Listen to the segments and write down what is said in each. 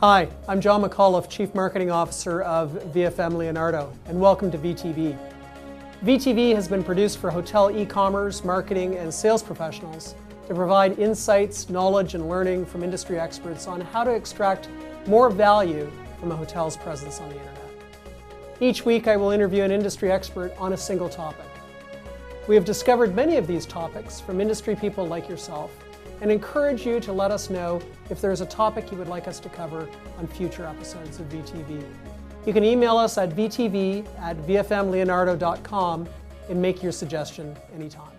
Hi, I'm John McAuliffe, Chief Marketing Officer of VFM Leonardo, and welcome to VTV. VTV has been produced for hotel e-commerce, marketing, and sales professionals to provide insights, knowledge, and learning from industry experts on how to extract more value from a hotel's presence on the internet. Each week I will interview an industry expert on a single topic. We have discovered many of these topics from industry people like yourself and encourage you to let us know if there's a topic you would like us to cover on future episodes of VTV. You can email us at vtv@vfmleonardo.com and make your suggestion anytime.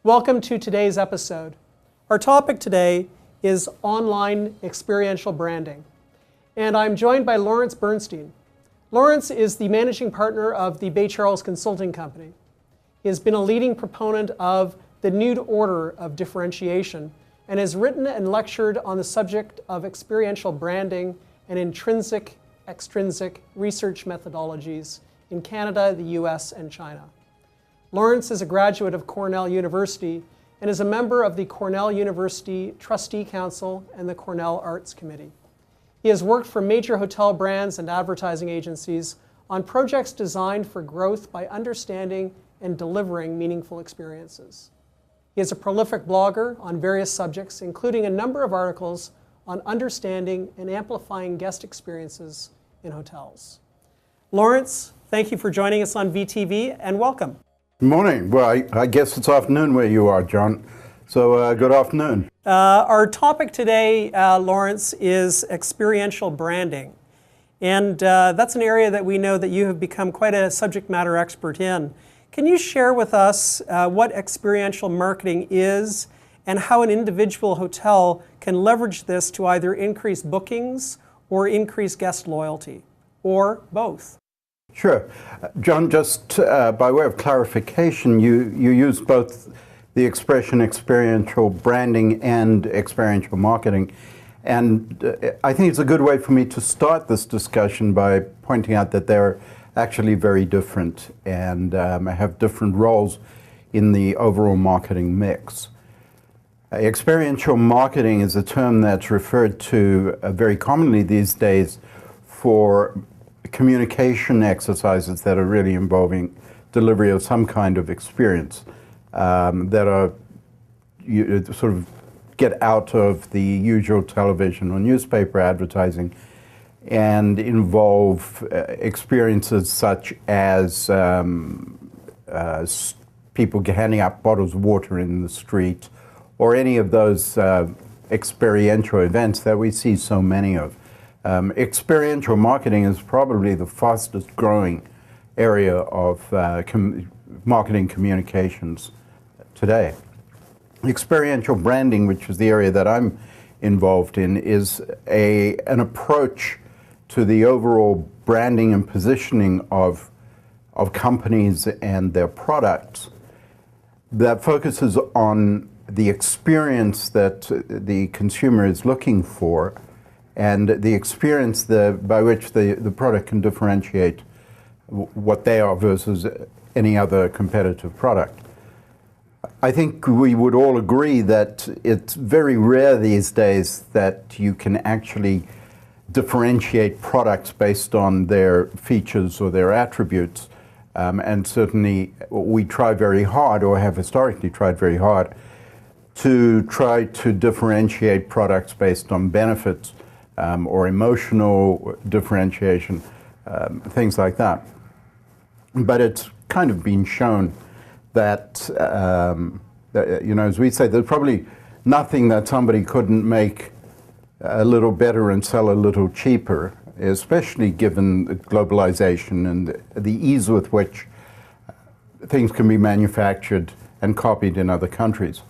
Welcome to today's episode. Our topic today is online experiential branding. And I'm joined by Laurence Bernstein. Laurence is the managing partner of the Bay Charles Consulting Company. He has been a leading proponent of the new order of differentiation and has written and lectured on the subject of experiential branding and intrinsic-extrinsic research methodologies in Canada, the US, and China. Laurence is a graduate of Cornell University and is a member of the Cornell University Trustee Council and the Cornell Arts Committee. He has worked for major hotel brands and advertising agencies on projects designed for growth by understanding and delivering meaningful experiences. He is a prolific blogger on various subjects, including a number of articles on understanding and amplifying guest experiences in hotels. Laurence, thank you for joining us on VTV, and welcome. Good morning. Well, I guess it's afternoon where you are, John. So good afternoon. Our topic today, Laurence, is experiential branding. And that's an area that we know that you have become quite a subject matter expert in. Can you share with us what experiential marketing is and how an individual hotel can leverage this to either increase bookings or increase guest loyalty, or both? Sure. John, just by way of clarification, you use both the expression experiential branding and experiential marketing. And I think it's a good way for me to start this discussion by pointing out that they're actually very different and have different roles in the overall marketing mix. Experiential marketing is a term that's referred to very commonly these days for communication exercises that are really involving delivery of some kind of experience that are you sort of get out of the usual television or newspaper advertising and involve experiences such as people handing out bottles of water in the street, or any of those experiential events that we see so many of. Experiential marketing is probably the fastest growing area of marketing communications today. Experiential branding, which is the area that I'm involved in, is an approach to the overall branding and positioning of companies and their products that focuses on the experience that the consumer is looking for and the experience by which the product can differentiate what they are versus any other competitive product. I think we would all agree that it's very rare these days that you can actually differentiate products based on their features or their attributes. And certainly we try very hard, or have historically tried very hard, to try to differentiate products based on benefits or emotional differentiation, things like that. But it's kind of been shown that, as we say, there's probably nothing that somebody couldn't make a little better and sell a little cheaper, especially given globalization and the ease with which things can be manufactured and copied in other countries.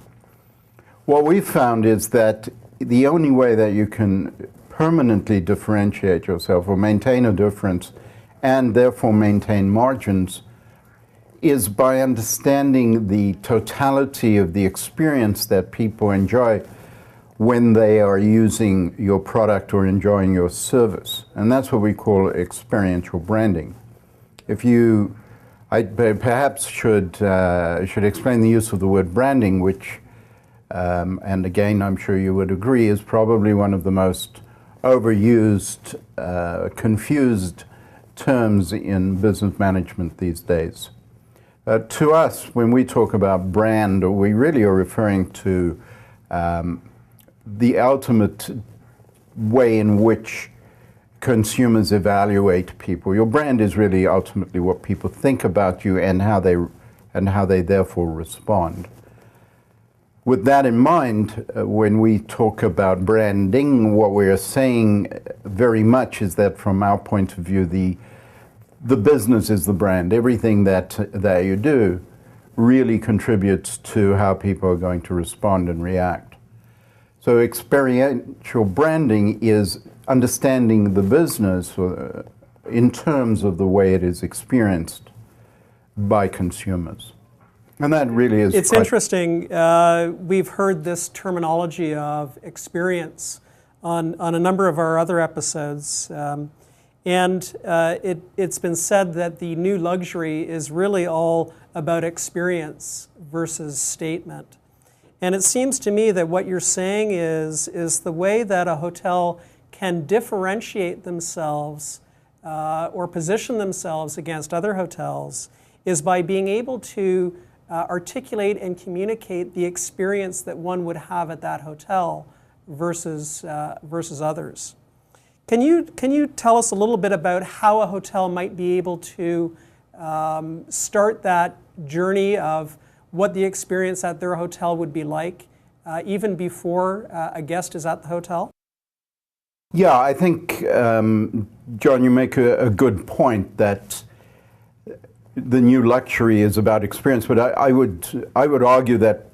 What we've found is that the only way that you can permanently differentiate yourself or maintain a difference and therefore maintain margins is by understanding the totality of the experience that people enjoy when they are using your product or enjoying your service. And that's what we call experiential branding. I perhaps should explain the use of the word branding, which, and again, I'm sure you would agree, is probably one of the most overused, confused terms in business management these days. To us, when we talk about brand, we really are referring to the ultimate way in which consumers evaluate people. Your brand is really ultimately what people think about you and how they therefore respond. With that in mind, when we talk about branding, what we're saying very much is that from our point of view, the business is the brand. Everything that you do really contributes to how people are going to respond and react. So experiential branding is understanding the business in terms of the way it is experienced by consumers. And that really is. It's interesting. We've heard this terminology of experience on a number of our other episodes. It's been said that the new luxury is really all about experience versus statement. And it seems to me that what you're saying is the way that a hotel can differentiate themselves or position themselves against other hotels is by being able to articulate and communicate the experience that one would have at that hotel versus others. Can you tell us a little bit about how a hotel might be able to start that journey of what the experience at their hotel would be like, even before a guest is at the hotel? Yeah, I think, John, you make a good point that the new luxury is about experience, but I would argue that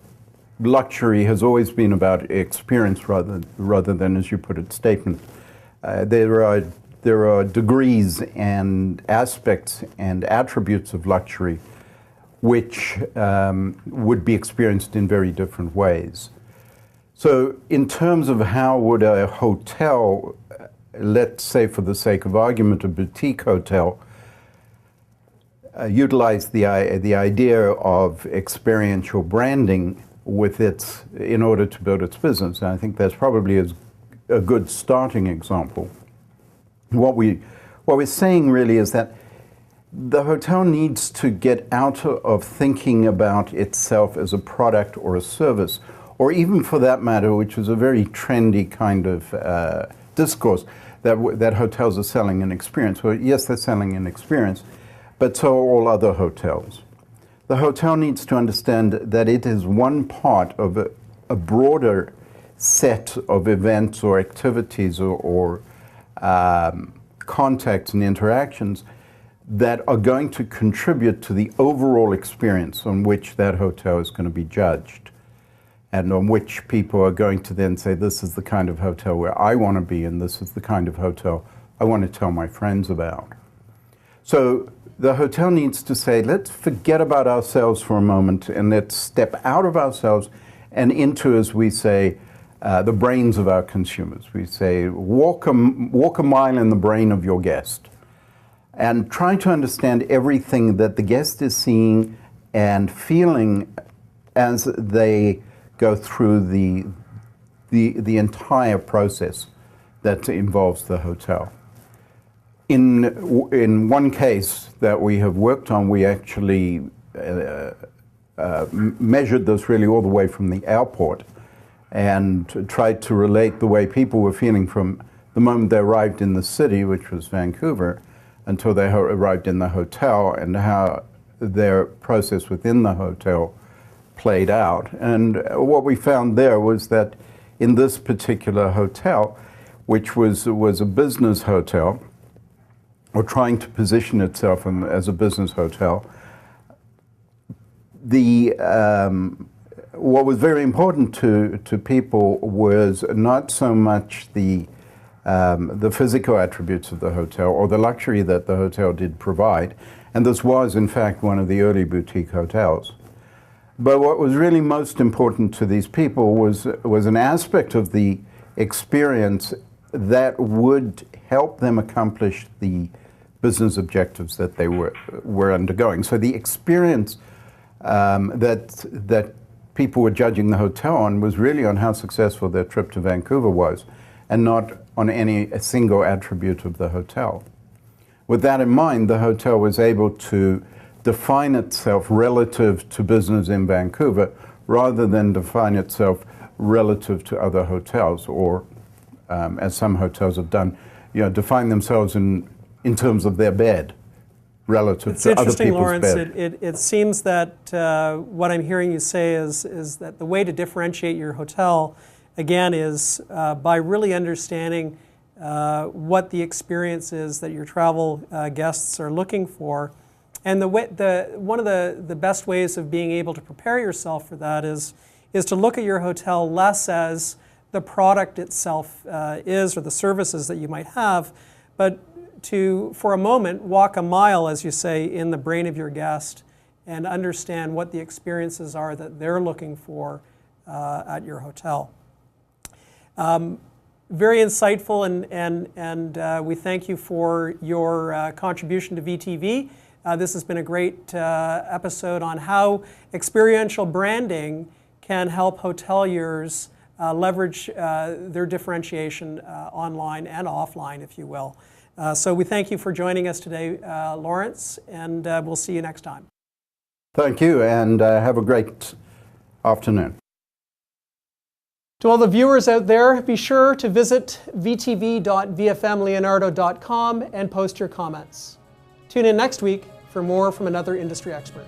luxury has always been about experience rather than, as you put it, statement. There are degrees and aspects and attributes of luxury which would be experienced in very different ways. So in terms of how would a hotel, let's say for the sake of argument, a boutique hotel, utilize the idea of experiential branding in order to build its business. And I think that's probably a good starting example. What we're saying really is that the hotel needs to get out of thinking about itself as a product or a service, or even for that matter, which is a very trendy kind of discourse, that hotels are selling an experience. Well, yes, they're selling an experience, but so are all other hotels. The hotel needs to understand that it is one part of a broader set of events or activities or contacts and interactions that are going to contribute to the overall experience on which that hotel is going to be judged, and on which people are going to then say, this is the kind of hotel where I want to be, and this is the kind of hotel I want to tell my friends about. So the hotel needs to say, let's forget about ourselves for a moment, and let's step out of ourselves and into, as we say, the brains of our consumers. We say, walk a mile in the brain of your guest, and try to understand everything that the guest is seeing and feeling as they go through the entire process that involves the hotel. In one case that we have worked on, we actually measured this really all the way from the airport and tried to relate the way people were feeling from the moment they arrived in the city, which was Vancouver, until they arrived in the hotel, and how their process within the hotel played out. And what we found there was that in this particular hotel, which was a business hotel, or trying to position itself as a business hotel, what was very important to people was not so much the physical attributes of the hotel or the luxury that the hotel did provide, and this was in fact one of the early boutique hotels. But what was really most important to these people was an aspect of the experience that would help them accomplish the business objectives that they were undergoing. So the experience that people were judging the hotel on was really on how successful their trip to Vancouver was. and not on a single attribute of the hotel. With that in mind, the hotel was able to define itself relative to business in Vancouver rather than define itself relative to other hotels, or as some hotels have done, define themselves in terms of their bed relative to other people's bed. It's interesting, Laurence. It seems that what I'm hearing you say is that the way to differentiate your hotel, again, is by really understanding what the experience is that your travel guests are looking for. And one of the best ways of being able to prepare yourself for that is to look at your hotel less as the product itself is, or the services that you might have, but to, for a moment, walk a mile, as you say, in the brain of your guest and understand what the experiences are that they're looking for at your hotel. Very insightful, and we thank you for your contribution to VTV. This has been a great episode on how experiential branding can help hoteliers leverage their differentiation online and offline, if you will. So we thank you for joining us today, Laurence, and we'll see you next time. Thank you, and have a great afternoon. To all the viewers out there, be sure to visit vtv.vfmleonardo.com and post your comments. Tune in next week for more from another industry expert.